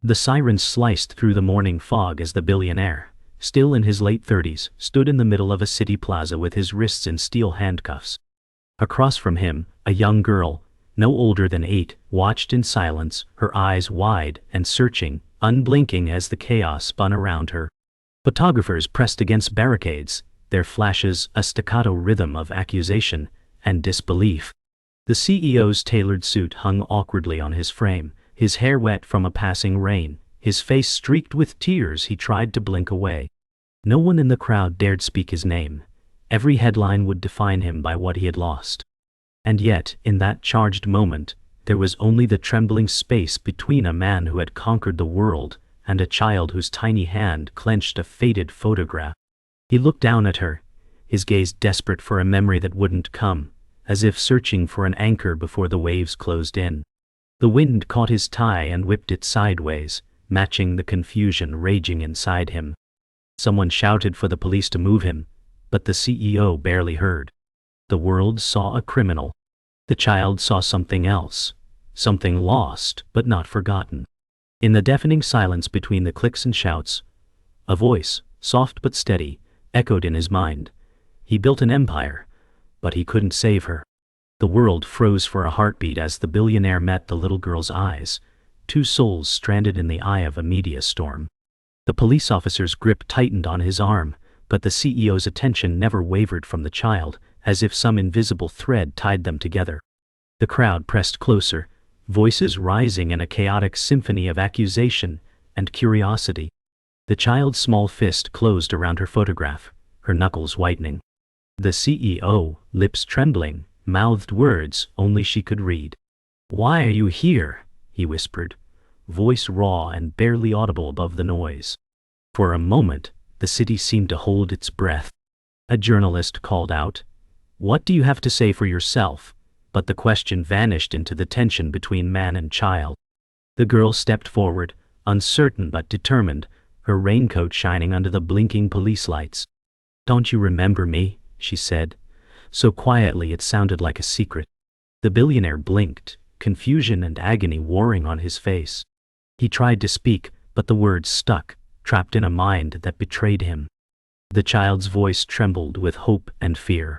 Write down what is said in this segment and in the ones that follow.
The sirens sliced through the morning fog as the billionaire, still in his late 30s, stood in the middle of a city plaza with his wrists in steel handcuffs. Across from him, a young girl, no older than 8, watched in silence, her eyes wide and searching, unblinking as the chaos spun around her. Photographers pressed against barricades, their flashes a staccato rhythm of accusation and disbelief. The CEO's tailored suit hung awkwardly on his frame, his hair wet from a passing rain, his face streaked with tears he tried to blink away. No one in the crowd dared speak his name. Every headline would define him by what he had lost. And yet, in that charged moment, there was only the trembling space between a man who had conquered the world and a child whose tiny hand clenched a faded photograph. He looked down at her, his gaze desperate for a memory that wouldn't come, as if searching for an anchor before the waves closed in. The wind caught his tie and whipped it sideways, matching the confusion raging inside him. Someone shouted for the police to move him, but the CEO barely heard. The world saw a criminal. The child saw something else, something lost but not forgotten. In the deafening silence between the clicks and shouts, a voice, soft but steady, echoed in his mind. He built an empire, but he couldn't save her. The world froze for a heartbeat as the billionaire met the little girl's eyes, two souls stranded in the eye of a media storm. The police officer's grip tightened on his arm, but the CEO's attention never wavered from the child, as if some invisible thread tied them together. The crowd pressed closer, voices rising in a chaotic symphony of accusation and curiosity. The child's small fist closed around her photograph, her knuckles whitening. The CEO, lips trembling, mouthed words only she could read. "Why are you here?" he whispered, voice raw and barely audible above the noise. For a moment, the city seemed to hold its breath. A journalist called out, "What do you have to say for yourself?" But the question vanished into the tension between man and child. The girl stepped forward, uncertain but determined, her raincoat shining under the blinking police lights. "Don't you remember me?" she said, so quietly it sounded like a secret. The billionaire blinked, confusion and agony warring on his face. He tried to speak, but the words stuck, trapped in a mind that betrayed him. The child's voice trembled with hope and fear.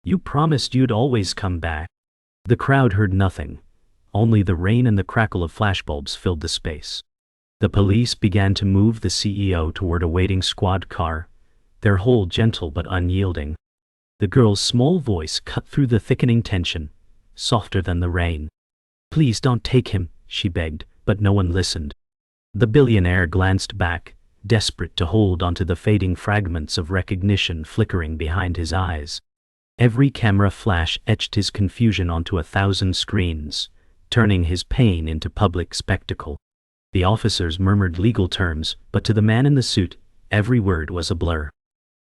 "You promised you'd always come back." The crowd heard nothing. Only the rain and the crackle of flashbulbs filled the space. The police began to move the CEO toward a waiting squad car, their hold gentle but unyielding. The girl's small voice cut through the thickening tension, softer than the rain. "Please don't take him," she begged, but no one listened. The billionaire glanced back, desperate to hold onto the fading fragments of recognition flickering behind his eyes. Every camera flash etched his confusion onto 1,000 screens, turning his pain into public spectacle. The officers murmured legal terms, but to the man in the suit, every word was a blur.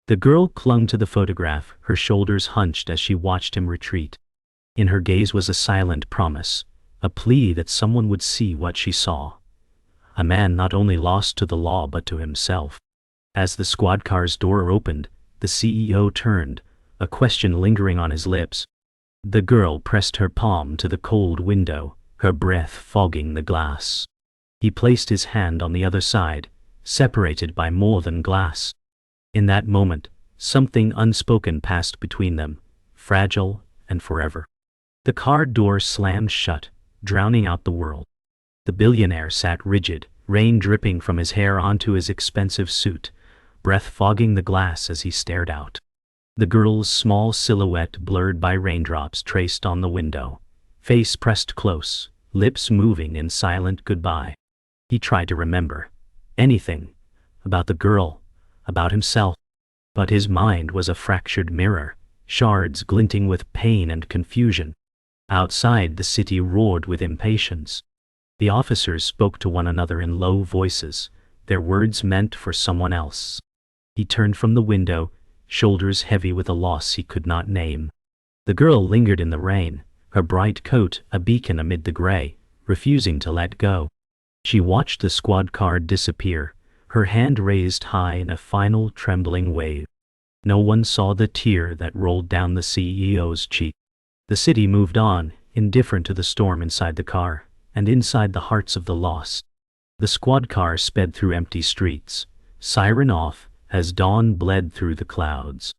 The girl clung to the photograph, her shoulders hunched as she watched him retreat. In her gaze was a silent promise, a plea that someone would see what she saw. A man not only lost to the law but to himself. As the squad car's door opened, the CEO turned, a question lingering on his lips. The girl pressed her palm to the cold window, her breath fogging the glass. He placed his hand on the other side, separated by more than glass. In that moment, something unspoken passed between them, fragile and forever. The car door slammed shut, drowning out the world. The billionaire sat rigid, rain dripping from his hair onto his expensive suit, breath fogging the glass as he stared out. The girl's small silhouette blurred by raindrops traced on the window, face pressed close, lips moving in silent goodbye. He tried to remember anything about the girl, about himself, but his mind was a fractured mirror, shards glinting with pain and confusion. Outside, the city roared with impatience. The officers spoke to one another in low voices, their words meant for someone else. He turned from the window, shoulders heavy with a loss he could not name. The girl lingered in the rain, her bright coat a beacon amid the gray, refusing to let go. She watched the squad car disappear, her hand raised high in a final trembling wave. No one saw the tear that rolled down the CEO's cheek. The city moved on, indifferent to the storm inside the car, and inside the hearts of the lost. The squad car sped through empty streets, siren off, as dawn bled through the clouds.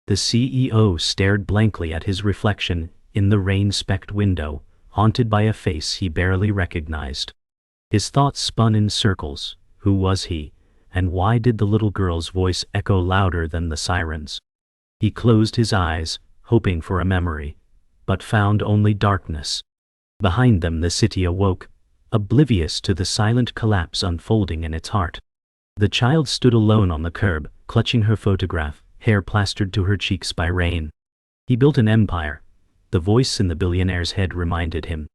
The CEO stared blankly at his reflection in the rain-specked window, haunted by a face he barely recognized. His thoughts spun in circles. Who was he, and why did the little girl's voice echo louder than the sirens? He closed his eyes, hoping for a memory, but found only darkness. Behind them the city awoke, oblivious to the silent collapse unfolding in its heart. The child stood alone on the curb, clutching her photograph, hair plastered to her cheeks by rain. He built an empire, the voice in the billionaire's head reminded him.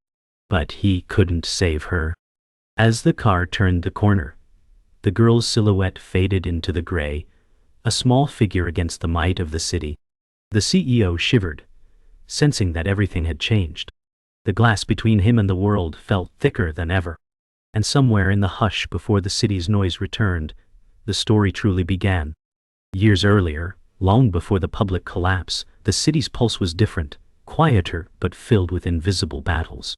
But he couldn't save her. As the car turned the corner, the girl's silhouette faded into the gray, a small figure against the might of the city. The CEO shivered, sensing that everything had changed. The glass between him and the world felt thicker than ever. And somewhere in the hush before the city's noise returned, the story truly began. Years earlier, long before the public collapse, the city's pulse was different, quieter but filled with invisible battles.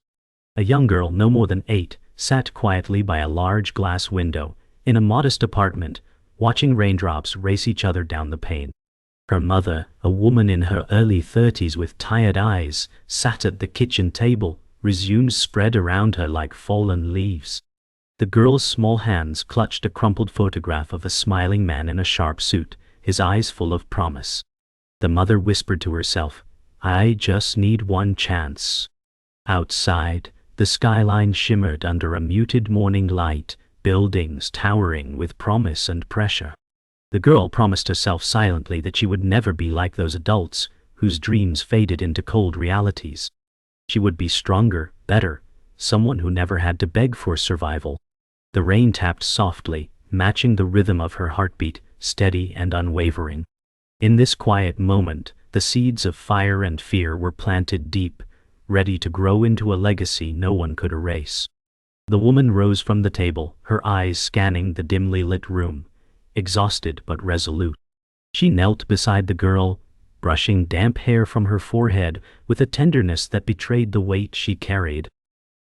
A young girl no more than 8 sat quietly by a large glass window, in a modest apartment, watching raindrops race each other down the pane. Her mother, a woman in her early 30s with tired eyes, sat at the kitchen table, resumes spread around her like fallen leaves. The girl's small hands clutched a crumpled photograph of a smiling man in a sharp suit, his eyes full of promise. The mother whispered to herself, "I just need one chance." Outside, the skyline shimmered under a muted morning light, buildings towering with promise and pressure. The girl promised herself silently that she would never be like those adults whose dreams faded into cold realities. She would be stronger, better, someone who never had to beg for survival. The rain tapped softly, matching the rhythm of her heartbeat, steady and unwavering. In this quiet moment, the seeds of fire and fear were planted deep, ready to grow into a legacy no one could erase. The woman rose from the table, her eyes scanning the dimly lit room, exhausted but resolute. She knelt beside the girl, brushing damp hair from her forehead with a tenderness that betrayed the weight she carried.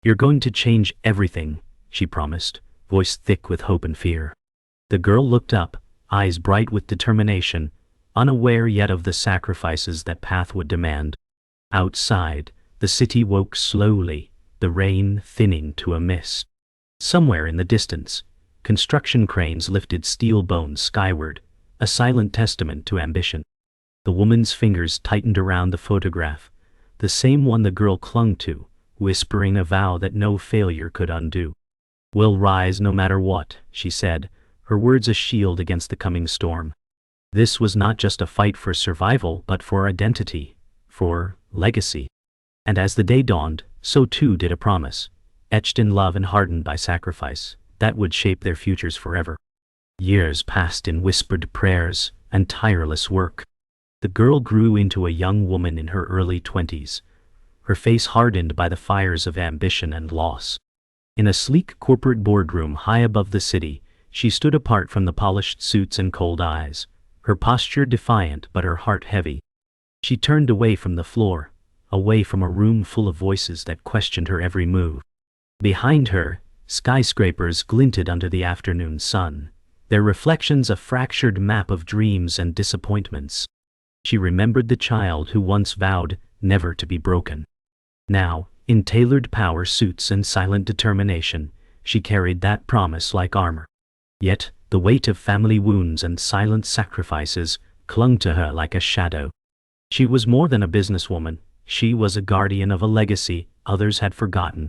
"You're going to change everything," she promised, voice thick with hope and fear. The girl looked up, eyes bright with determination, unaware yet of the sacrifices that path would demand. Outside, the city woke slowly, the rain thinning to a mist. Somewhere in the distance, construction cranes lifted steel bones skyward, a silent testament to ambition. The woman's fingers tightened around the photograph, the same one the girl clung to, whispering a vow that no failure could undo. "We'll rise no matter what," she said, her words a shield against the coming storm. This was not just a fight for survival, but for identity, for legacy. And as the day dawned, so too did a promise, etched in love and hardened by sacrifice, that would shape their futures forever. Years passed in whispered prayers and tireless work. The girl grew into a young woman in her early 20s, her face hardened by the fires of ambition and loss. In a sleek corporate boardroom high above the city, she stood apart from the polished suits and cold eyes, her posture defiant but her heart heavy. She turned away from the floor, away from a room full of voices that questioned her every move. Behind her, skyscrapers glinted under the afternoon sun, their reflections a fractured map of dreams and disappointments. She remembered the child who once vowed never to be broken. Now, in tailored power suits and silent determination, she carried that promise like armor. Yet, the weight of family wounds and silent sacrifices clung to her like a shadow. She was more than a businesswoman, she was a guardian of a legacy others had forgotten.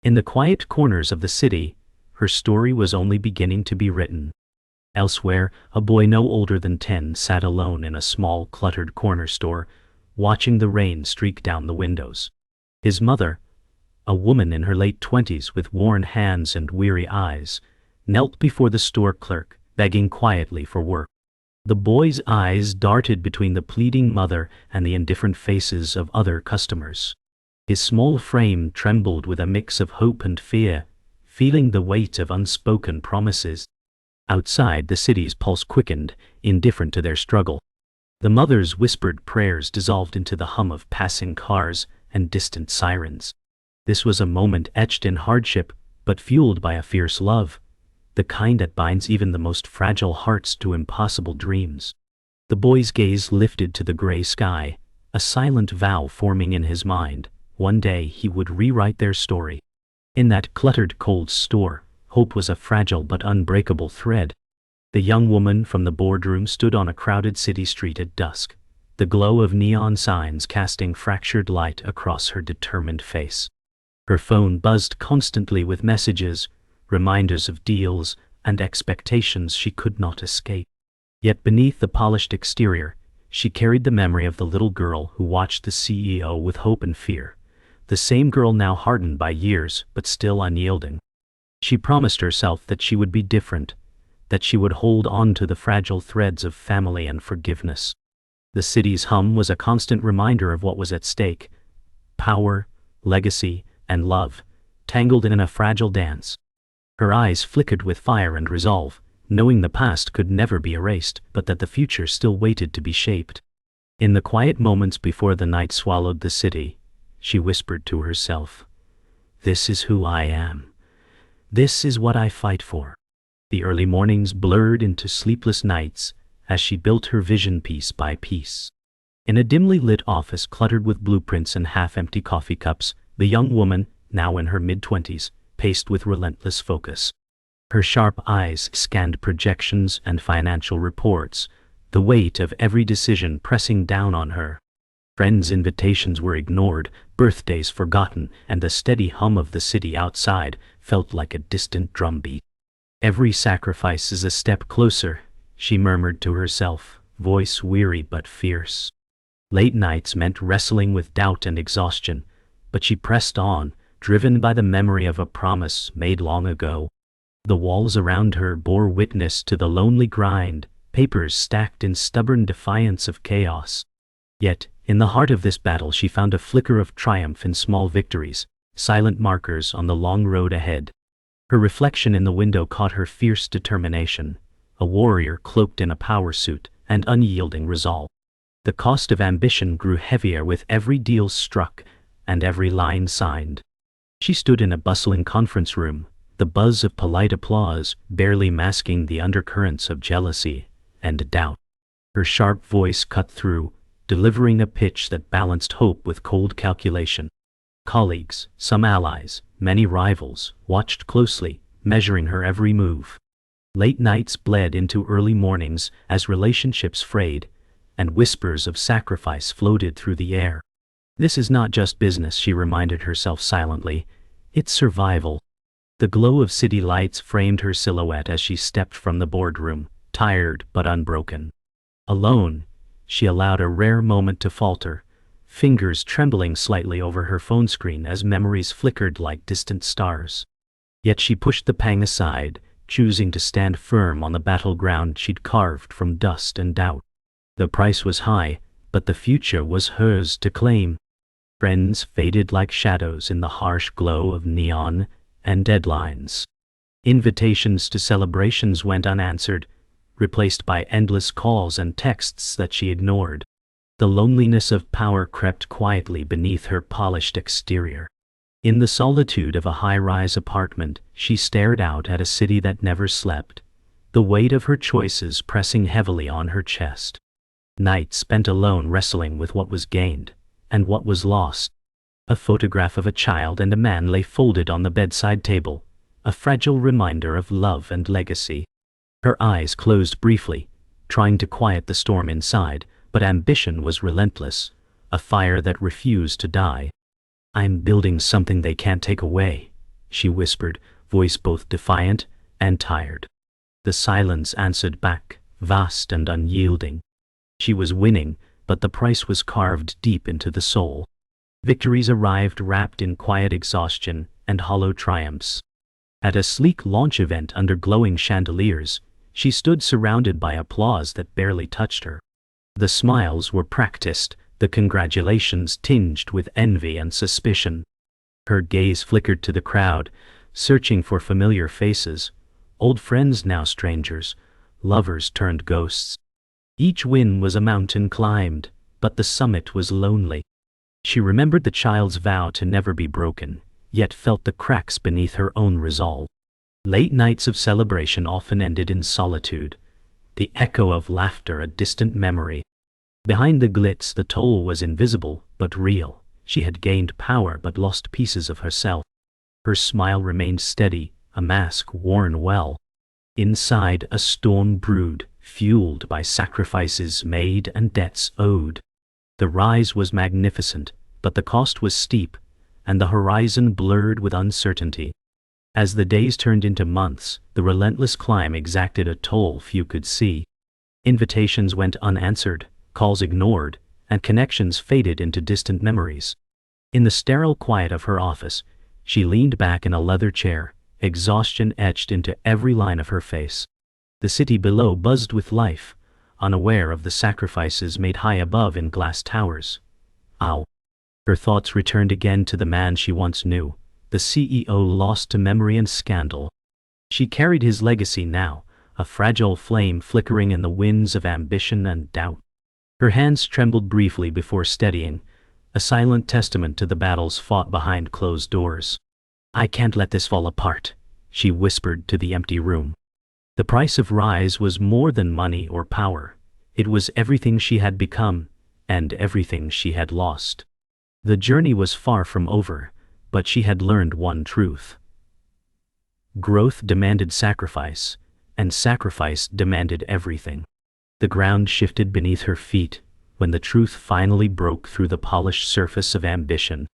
In the quiet corners of the city, her story was only beginning to be written. Elsewhere, a boy no older than 10 sat alone in a small, cluttered corner store, watching the rain streak down the windows. His mother, a woman in her late 20s with worn hands and weary eyes, knelt before the store clerk, begging quietly for work. The boy's eyes darted between the pleading mother and the indifferent faces of other customers. His small frame trembled with a mix of hope and fear, feeling the weight of unspoken promises. Outside, the city's pulse quickened, indifferent to their struggle. The mother's whispered prayers dissolved into the hum of passing cars and distant sirens. This was a moment etched in hardship, but fueled by a fierce love, the kind that binds even the most fragile hearts to impossible dreams. The boy's gaze lifted to the gray sky, a silent vow forming in his mind. One day he would rewrite their story. In that cluttered cold store, hope was a fragile but unbreakable thread. The young woman from the boardroom stood on a crowded city street at dusk, the glow of neon signs casting fractured light across her determined face. Her phone buzzed constantly with messages, reminders of deals, and expectations she could not escape. Yet beneath the polished exterior, she carried the memory of the little girl who watched the CEO with hope and fear, the same girl now hardened by years but still unyielding. She promised herself that she would be different, that she would hold on to the fragile threads of family and forgiveness. The city's hum was a constant reminder of what was at stake: power, legacy, and love, tangled in a fragile dance. Her eyes flickered with fire and resolve, knowing the past could never be erased, but that the future still waited to be shaped. In the quiet moments before the night swallowed the city, she whispered to herself, "This is who I am. This is what I fight for." The early mornings blurred into sleepless nights as she built her vision piece by piece. In a dimly lit office cluttered with blueprints and half-empty coffee cups, the young woman, now in her mid-20s, paced with relentless focus. Her sharp eyes scanned projections and financial reports, the weight of every decision pressing down on her. Friends' invitations were ignored, birthdays forgotten, and the steady hum of the city outside felt like a distant drumbeat. "Every sacrifice is a step closer," she murmured to herself, voice weary but fierce. Late nights meant wrestling with doubt and exhaustion, but she pressed on, driven by the memory of a promise made long ago. The walls around her bore witness to the lonely grind, papers stacked in stubborn defiance of chaos. Yet, in the heart of this battle she found a flicker of triumph in small victories, silent markers on the long road ahead. Her reflection in the window caught her fierce determination, a warrior cloaked in a power suit and unyielding resolve. The cost of ambition grew heavier with every deal struck and every line signed. She stood in a bustling conference room, the buzz of polite applause barely masking the undercurrents of jealousy and doubt. Her sharp voice cut through, delivering a pitch that balanced hope with cold calculation. Colleagues, some allies, many rivals, watched closely, measuring her every move. Late nights bled into early mornings as relationships frayed, and whispers of sacrifice floated through the air. "This is not just business," she reminded herself silently. "It's survival." The glow of city lights framed her silhouette as she stepped from the boardroom, tired but unbroken. Alone, she allowed a rare moment to falter, fingers trembling slightly over her phone screen as memories flickered like distant stars. Yet she pushed the pang aside, choosing to stand firm on the battleground she'd carved from dust and doubt. The price was high, but the future was hers to claim. Friends faded like shadows in the harsh glow of neon and deadlines. Invitations to celebrations went unanswered, replaced by endless calls and texts that she ignored. The loneliness of power crept quietly beneath her polished exterior. In the solitude of a high-rise apartment, she stared out at a city that never slept, the weight of her choices pressing heavily on her chest. Nights spent alone wrestling with what was gained and what was lost. A photograph of a child and a man lay folded on the bedside table, a fragile reminder of love and legacy. Her eyes closed briefly, trying to quiet the storm inside, but ambition was relentless, a fire that refused to die. "I'm building something they can't take away," she whispered, voice both defiant and tired. The silence answered back, vast and unyielding. She was winning, but the price was carved deep into the soul. Victories arrived wrapped in quiet exhaustion and hollow triumphs. At a sleek launch event under glowing chandeliers, she stood surrounded by applause that barely touched her. The smiles were practiced, the congratulations tinged with envy and suspicion. Her gaze flickered to the crowd, searching for familiar faces, old friends now strangers, lovers turned ghosts. Each win was a mountain climbed, but the summit was lonely. She remembered the child's vow to never be broken, yet felt the cracks beneath her own resolve. Late nights of celebration often ended in solitude, the echo of laughter a distant memory. Behind the glitz the toll was invisible but real. She had gained power but lost pieces of herself. Her smile remained steady, a mask worn well. Inside a storm brewed, fueled by sacrifices made and debts owed. The rise was magnificent, but the cost was steep, and the horizon blurred with uncertainty. As the days turned into months, the relentless climb exacted a toll few could see. Invitations went unanswered, calls ignored, and connections faded into distant memories. In the sterile quiet of her office, she leaned back in a leather chair, exhaustion etched into every line of her face. The city below buzzed with life, unaware of the sacrifices made high above in glass towers. Ow! Her thoughts returned again to the man she once knew, the CEO lost to memory and scandal. She carried his legacy now, a fragile flame flickering in the winds of ambition and doubt. Her hands trembled briefly before steadying, a silent testament to the battles fought behind closed doors. "I can't let this fall apart," she whispered to the empty room. The price of rise was more than money or power. It was everything she had become, and everything she had lost. The journey was far from over, but she had learned one truth. Growth demanded sacrifice, and sacrifice demanded everything. The ground shifted beneath her feet when the truth finally broke through the polished surface of ambition.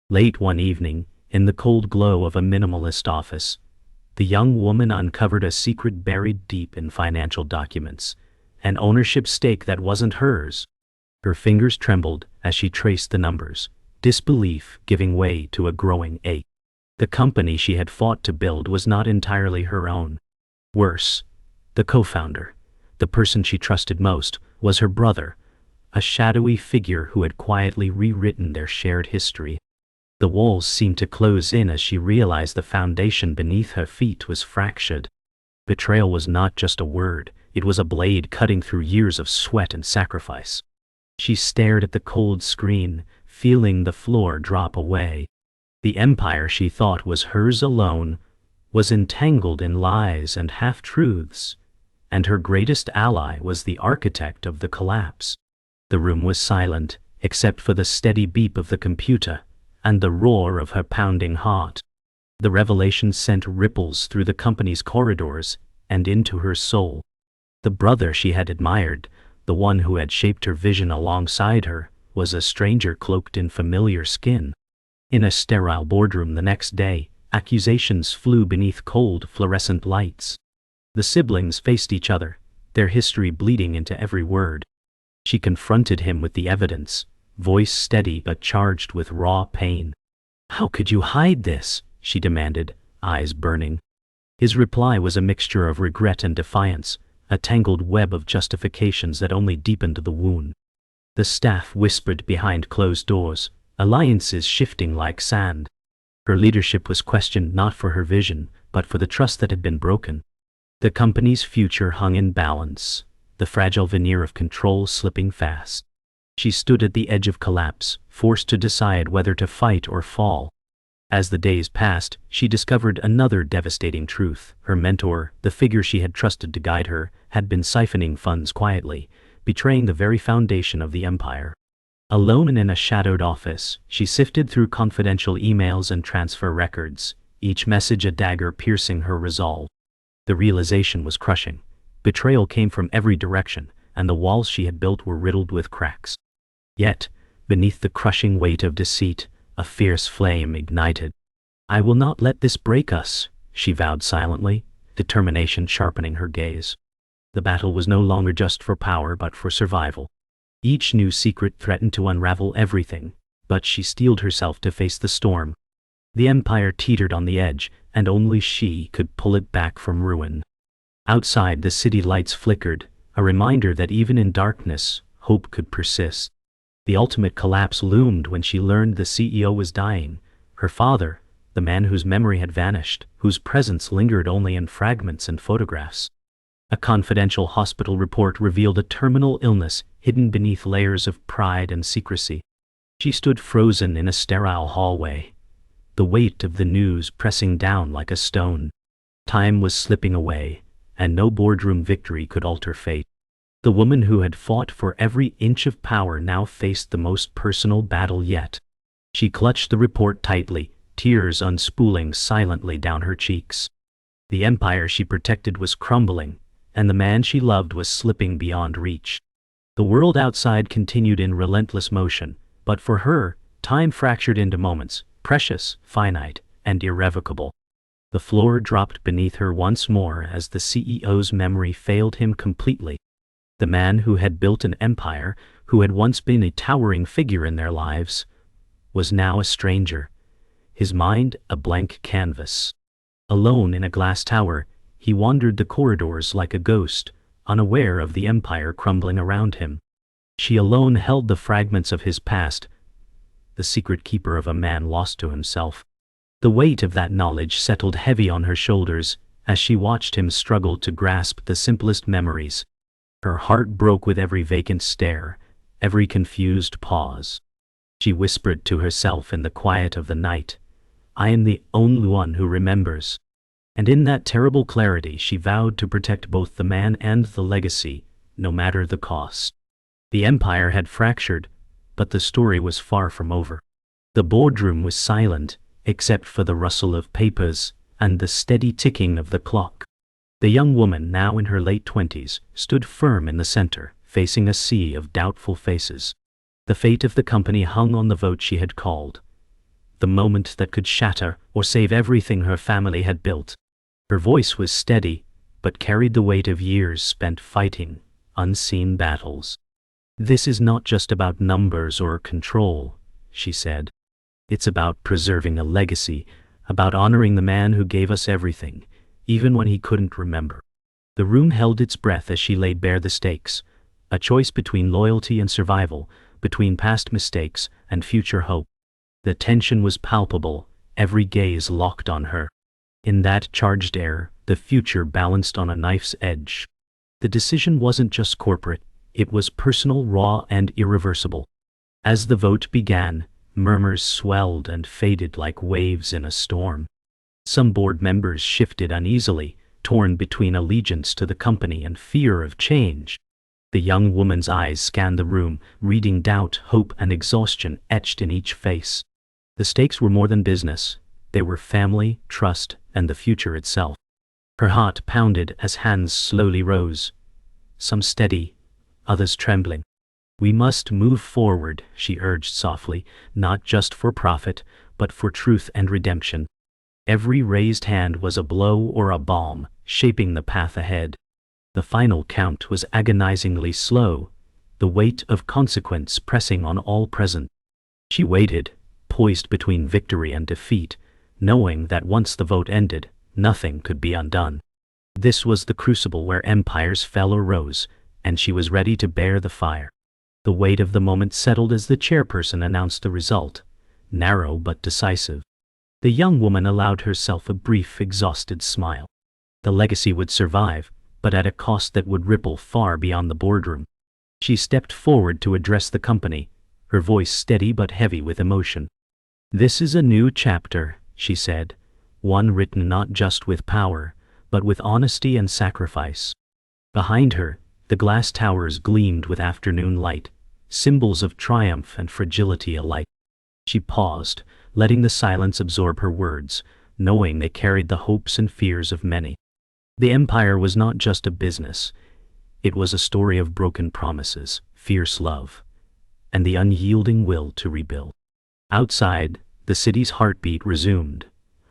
Late one evening, in the cold glow of a minimalist office, the young woman uncovered a secret buried deep in financial documents, an ownership stake that wasn't hers. Her fingers trembled as she traced the numbers, disbelief giving way to a growing ache. The company she had fought to build was not entirely her own. Worse, the co-founder, the person she trusted most, was her brother, a shadowy figure who had quietly rewritten their shared history. The walls seemed to close in as she realized the foundation beneath her feet was fractured. Betrayal was not just a word, it was a blade cutting through years of sweat and sacrifice. She stared at the cold screen, feeling the floor drop away. The empire she thought was hers alone was entangled in lies and half-truths, and her greatest ally was the architect of the collapse. The room was silent, except for the steady beep of the computer and the roar of her pounding heart. The revelation sent ripples through the company's corridors and into her soul. The brother she had admired, the one who had shaped her vision alongside her, was a stranger cloaked in familiar skin. In a sterile boardroom the next day, accusations flew beneath cold fluorescent lights. The siblings faced each other, their history bleeding into every word. She confronted him with the evidence, voice steady but charged with raw pain. "How could you hide this?" she demanded, eyes burning. His reply was a mixture of regret and defiance, a tangled web of justifications that only deepened the wound. The staff whispered behind closed doors, alliances shifting like sand. Her leadership was questioned not for her vision, but for the trust that had been broken. The company's future hung in balance, the fragile veneer of control slipping fast. She stood at the edge of collapse, forced to decide whether to fight or fall. As the days passed, she discovered another devastating truth. Her mentor, the figure she had trusted to guide her, had been siphoning funds quietly, betraying the very foundation of the empire. Alone in a shadowed office, she sifted through confidential emails and transfer records, each message a dagger piercing her resolve. The realization was crushing. Betrayal came from every direction, and the walls she had built were riddled with cracks. Yet, beneath the crushing weight of deceit, a fierce flame ignited. "I will not let this break us," she vowed silently, determination sharpening her gaze. The battle was no longer just for power but for survival. Each new secret threatened to unravel everything, but she steeled herself to face the storm. The empire teetered on the edge, and only she could pull it back from ruin. Outside, the city lights flickered, a reminder that even in darkness, hope could persist. The ultimate collapse loomed when she learned the CEO was dying. Her father, the man whose memory had vanished, whose presence lingered only in fragments and photographs. A confidential hospital report revealed a terminal illness hidden beneath layers of pride and secrecy. She stood frozen in a sterile hallway, the weight of the news pressing down like a stone. Time was slipping away, and no boardroom victory could alter fate. The woman who had fought for every inch of power now faced the most personal battle yet. She clutched the report tightly, tears unspooling silently down her cheeks. The empire she protected was crumbling, and the man she loved was slipping beyond reach. The world outside continued in relentless motion, but for her, time fractured into moments, precious, finite, and irrevocable. The floor dropped beneath her once more as the CEO's memory failed him completely. The man who had built an empire, who had once been a towering figure in their lives, was now a stranger, his mind a blank canvas. Alone in a glass tower, he wandered the corridors like a ghost, unaware of the empire crumbling around him. She alone held the fragments of his past, the secret keeper of a man lost to himself. The weight of that knowledge settled heavy on her shoulders as she watched him struggle to grasp the simplest memories. Her heart broke with every vacant stare, every confused pause. She whispered to herself in the quiet of the night, "I am the only one who remembers." And in that terrible clarity she vowed to protect both the man and the legacy, no matter the cost. The empire had fractured, but the story was far from over. The boardroom was silent, except for the rustle of papers and the steady ticking of the clock. The young woman, now in her late 20s, stood firm in the center, facing a sea of doubtful faces. The fate of the company hung on the vote she had called, the moment that could shatter or save everything her family had built. Her voice was steady, but carried the weight of years spent fighting unseen battles. "This is not just about numbers or control," she said. "It's about preserving a legacy, about honoring the man who gave us everything, even when he couldn't remember." The room held its breath as she laid bare the stakes, a choice between loyalty and survival, between past mistakes and future hope. The tension was palpable, every gaze locked on her. In that charged air, the future balanced on a knife's edge. The decision wasn't just corporate, it was personal, raw, and irreversible. As the vote began, murmurs swelled and faded like waves in a storm. Some board members shifted uneasily, torn between allegiance to the company and fear of change. The young woman's eyes scanned the room, reading doubt, hope, and exhaustion etched in each face. The stakes were more than business. They were family, trust, and the future itself. Her heart pounded as hands slowly rose, some steady, others trembling. "We must move forward," she urged softly, "not just for profit, but for truth and redemption." Every raised hand was a blow or a balm, shaping the path ahead. The final count was agonizingly slow, the weight of consequence pressing on all present. She waited, poised between victory and defeat, knowing that once the vote ended, nothing could be undone. This was the crucible where empires fell or rose, and she was ready to bear the fire. The weight of the moment settled as the chairperson announced the result, narrow but decisive. The young woman allowed herself a brief, exhausted smile. The legacy would survive, but at a cost that would ripple far beyond the boardroom. She stepped forward to address the company, her voice steady but heavy with emotion. "This is a new chapter," she said, "one written not just with power, but with honesty and sacrifice." Behind her, the glass towers gleamed with afternoon light, symbols of triumph and fragility alike. She paused, letting the silence absorb her words, knowing they carried the hopes and fears of many. The empire was not just a business. It was a story of broken promises, fierce love, and the unyielding will to rebuild. Outside, the city's heartbeat resumed,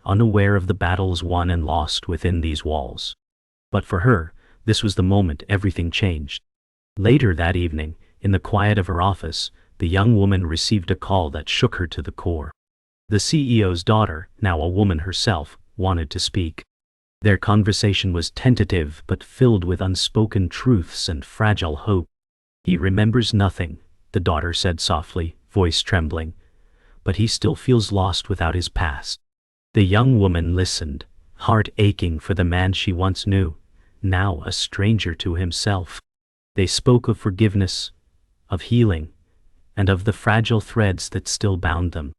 unaware of the battles won and lost within these walls. But for her, this was the moment everything changed. Later that evening, in the quiet of her office, the young woman received a call that shook her to the core. The CEO's daughter, now a woman herself, wanted to speak. Their conversation was tentative but filled with unspoken truths and fragile hope. "He remembers nothing," the daughter said softly, voice trembling, "but he still feels lost without his past." The young woman listened, heart aching for the man she once knew, now a stranger to himself. They spoke of forgiveness, of healing, and of the fragile threads that still bound them.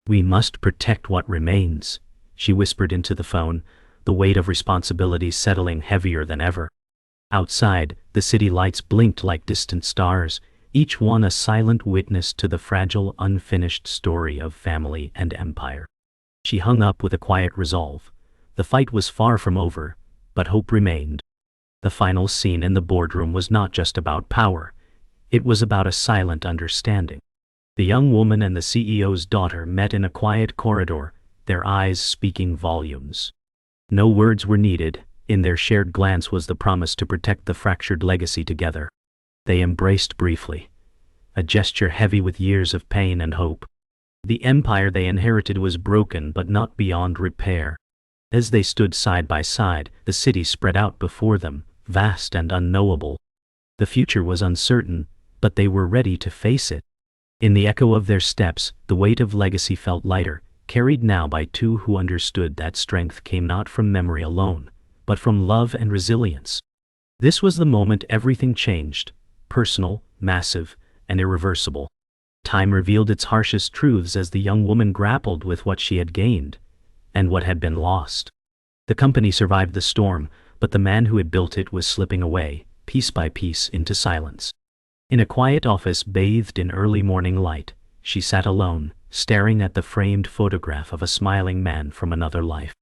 "We must protect what remains," she whispered into the phone, the weight of responsibility settling heavier than ever. Outside, the city lights blinked like distant stars, each one a silent witness to the fragile, unfinished story of family and empire. She hung up with a quiet resolve. The fight was far from over, but hope remained. The final scene in the boardroom was not just about power. It was about a silent understanding. The young woman and the CEO's daughter met in a quiet corridor, their eyes speaking volumes. No words were needed. In their shared glance was the promise to protect the fractured legacy together. They embraced briefly, a gesture heavy with years of pain and hope. The empire they inherited was broken but not beyond repair. As they stood side by side, the city spread out before them, vast and unknowable. The future was uncertain, but they were ready to face it. In the echo of their steps, the weight of legacy felt lighter, carried now by two who understood that strength came not from memory alone, but from love and resilience. This was the moment everything changed, personal, massive, and irreversible. Time revealed its harshest truths as the young woman grappled with what she had gained, and what had been lost. The company survived the storm, but the man who had built it was slipping away, piece by piece, into silence. In a quiet office bathed in early morning light, she sat alone, staring at the framed photograph of a smiling man from another life.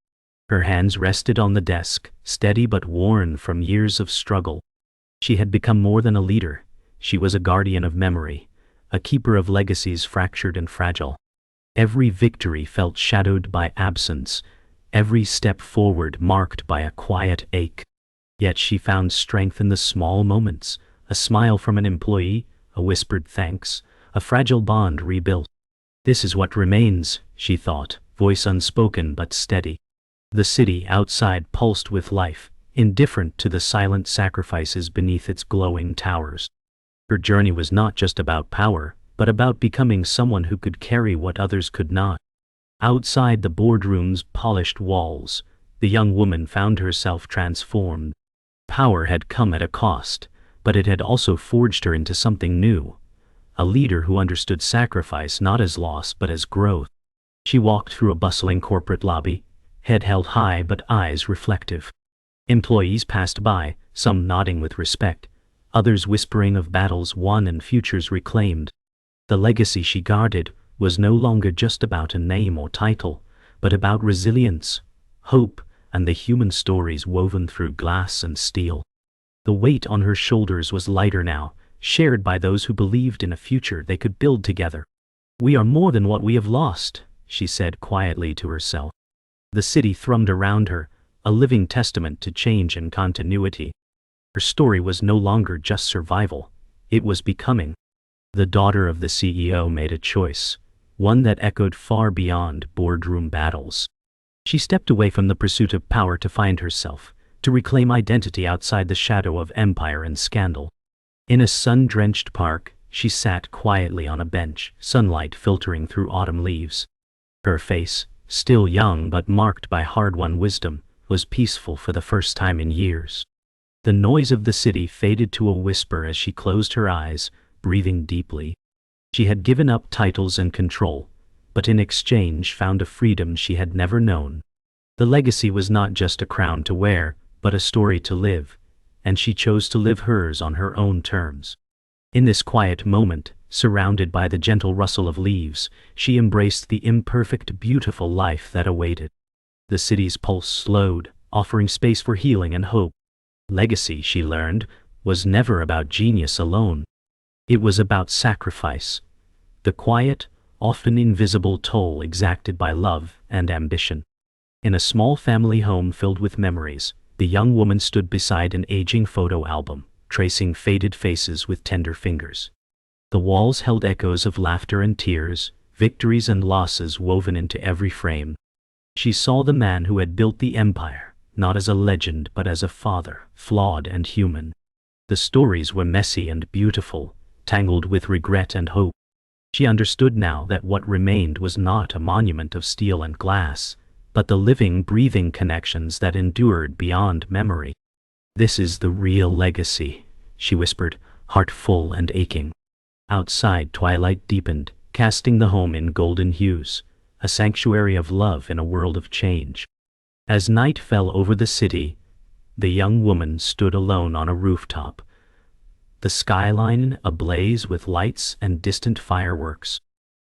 Her hands rested on the desk, steady but worn from years of struggle. She had become more than a leader. She was a guardian of memory, a keeper of legacies fractured and fragile. Every victory felt shadowed by absence, every step forward marked by a quiet ache. Yet she found strength in the small moments, a smile from an employee, a whispered thanks, a fragile bond rebuilt. This is what remains, she thought, voice unspoken but steady. The city outside pulsed with life, indifferent to the silent sacrifices beneath its glowing towers. Her journey was not just about power, but about becoming someone who could carry what others could not. Outside the boardroom's polished walls, the young woman found herself transformed. Power had come at a cost, but it had also forged her into something new, a leader who understood sacrifice not as loss but as growth. She walked through a bustling corporate lobby, head held high but eyes reflective. Employees passed by, some nodding with respect, others whispering of battles won and futures reclaimed. The legacy she guarded was no longer just about a name or title, but about resilience, hope, and the human stories woven through glass and steel. The weight on her shoulders was lighter now, shared by those who believed in a future they could build together. "We are more than what we have lost," she said quietly to herself. The city thrummed around her, a living testament to change and continuity. Her story was no longer just survival, it was becoming. The daughter of the CEO made a choice, one that echoed far beyond boardroom battles. She stepped away from the pursuit of power to find herself, to reclaim identity outside the shadow of empire and scandal. In a sun-drenched park, she sat quietly on a bench, sunlight filtering through autumn leaves. Her face, still young but marked by hard-won wisdom, was peaceful for the first time in years. The noise of the city faded to a whisper as she closed her eyes, breathing deeply. She had given up titles and control, but in exchange found a freedom she had never known. The legacy was not just a crown to wear, but a story to live, and she chose to live hers on her own terms. In this quiet moment, surrounded by the gentle rustle of leaves, she embraced the imperfect, beautiful life that awaited. The city's pulse slowed, offering space for healing and hope. Legacy, she learned, was never about genius alone. It was about sacrifice, the quiet, often invisible toll exacted by love and ambition. In a small family home filled with memories, the young woman stood beside an aging photo album, tracing faded faces with tender fingers. The walls held echoes of laughter and tears, victories and losses woven into every frame. She saw the man who had built the empire, not as a legend but as a father, flawed and human. The stories were messy and beautiful, tangled with regret and hope. She understood now that what remained was not a monument of steel and glass, but the living, breathing connections that endured beyond memory. "This is the real legacy," she whispered, heart full and aching. Outside, twilight deepened, casting the home in golden hues, a sanctuary of love in a world of change. As night fell over the city, the young woman stood alone on a rooftop, the skyline ablaze with lights and distant fireworks.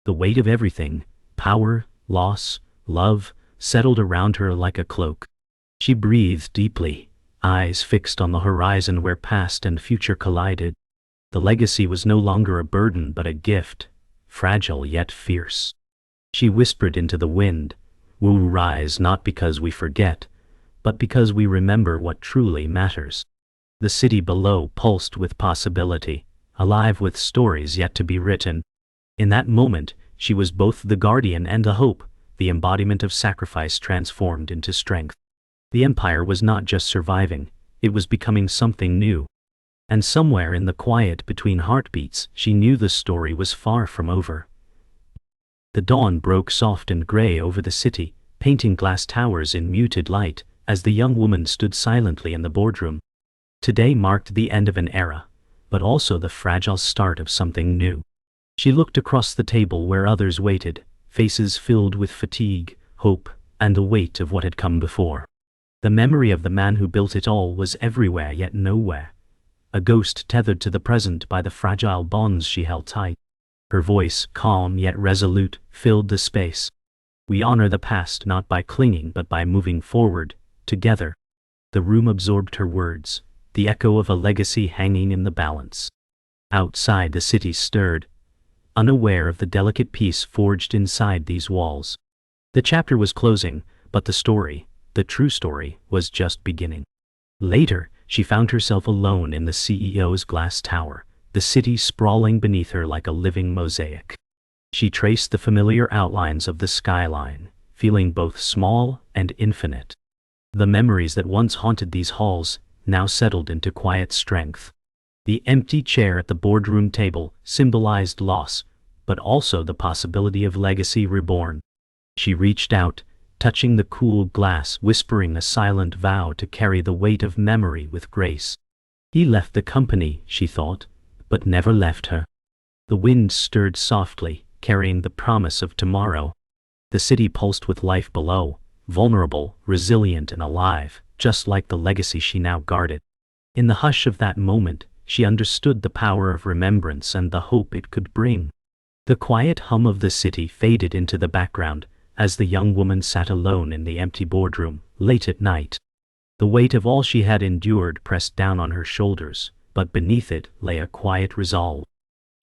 The weight of everything, power, loss, love, settled around her like a cloak. She breathed deeply, eyes fixed on the horizon where past and future collided. The legacy was no longer a burden but a gift, fragile yet fierce. She whispered into the wind, "We'll rise not because we forget, but because we remember what truly matters." The city below pulsed with possibility, alive with stories yet to be written. In that moment, she was both the guardian and the hope, the embodiment of sacrifice transformed into strength. The empire was not just surviving, it was becoming something new. And somewhere in the quiet between heartbeats, she knew the story was far from over. The dawn broke soft and gray over the city, painting glass towers in muted light, as the young woman stood silently in the boardroom. Today marked the end of an era, but also the fragile start of something new. She looked across the table where others waited, faces filled with fatigue, hope, and the weight of what had come before. The memory of the man who built it all was everywhere yet nowhere. A ghost tethered to the present by the fragile bonds she held tight. Her voice, calm yet resolute, filled the space. "We honor the past not by clinging but by moving forward, together." The room absorbed her words, the echo of a legacy hanging in the balance. Outside the city stirred, unaware of the delicate peace forged inside these walls. The chapter was closing, but the story, the true story, was just beginning. Later, she found herself alone in the CEO's glass tower, the city sprawling beneath her like a living mosaic. She traced the familiar outlines of the skyline, feeling both small and infinite. The memories that once haunted these halls now settled into quiet strength. The empty chair at the boardroom table symbolized loss, but also the possibility of legacy reborn. She reached out, touching the cool glass, whispering a silent vow to carry the weight of memory with grace. He left the company, she thought, but never left her. The wind stirred softly, carrying the promise of tomorrow. The city pulsed with life below, vulnerable, resilient, and alive, just like the legacy she now guarded. In the hush of that moment, she understood the power of remembrance and the hope it could bring. The quiet hum of the city faded into the background as the young woman sat alone in the empty boardroom, late at night. The weight of all she had endured pressed down on her shoulders, but beneath it lay a quiet resolve.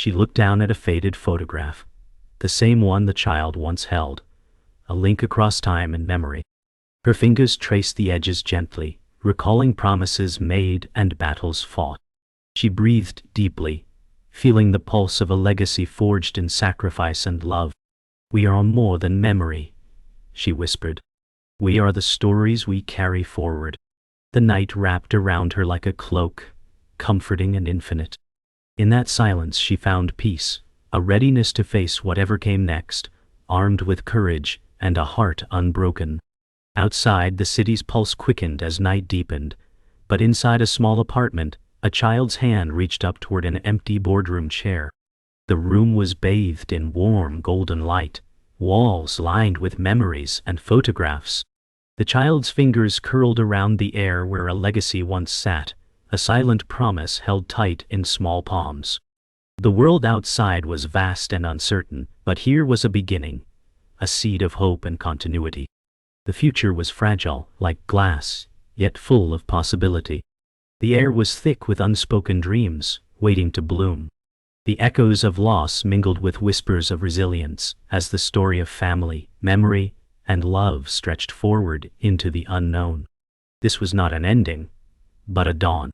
She looked down at a faded photograph, the same one the child once held, a link across time and memory. Her fingers traced the edges gently, recalling promises made and battles fought. She breathed deeply, feeling the pulse of a legacy forged in sacrifice and love. "We are more than memory," she whispered. "We are the stories we carry forward." The night wrapped around her like a cloak, comforting and infinite. In that silence she found peace, a readiness to face whatever came next, armed with courage and a heart unbroken. Outside, the city's pulse quickened as night deepened, but inside a small apartment, a child's hand reached up toward an empty boardroom chair. The room was bathed in warm golden light, walls lined with memories and photographs. The child's fingers curled around the air where a legacy once sat, a silent promise held tight in small palms. The world outside was vast and uncertain, but here was a beginning, a seed of hope and continuity. The future was fragile, like glass, yet full of possibility. The air was thick with unspoken dreams, waiting to bloom. The echoes of loss mingled with whispers of resilience as the story of family, memory, and love stretched forward into the unknown. This was not an ending, but a dawn.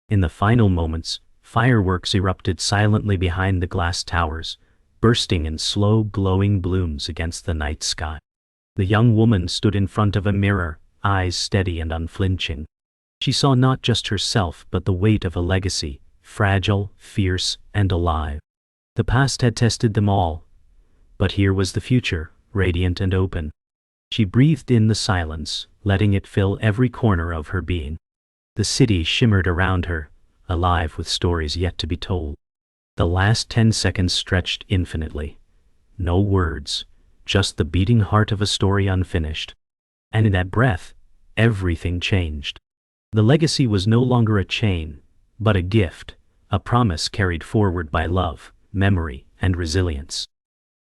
In the final moments, fireworks erupted silently behind the glass towers, bursting in slow glowing blooms against the night sky. The young woman stood in front of a mirror, eyes steady and unflinching. She saw not just herself but the weight of a legacy, fragile, fierce, and alive. The past had tested them all, but here was the future, radiant and open. She breathed in the silence, letting it fill every corner of her being. The city shimmered around her, alive with stories yet to be told. The last 10 seconds stretched infinitely. No words, just the beating heart of a story unfinished. And in that breath, everything changed. The legacy was no longer a chain, but a gift, a promise carried forward by love, memory, and resilience.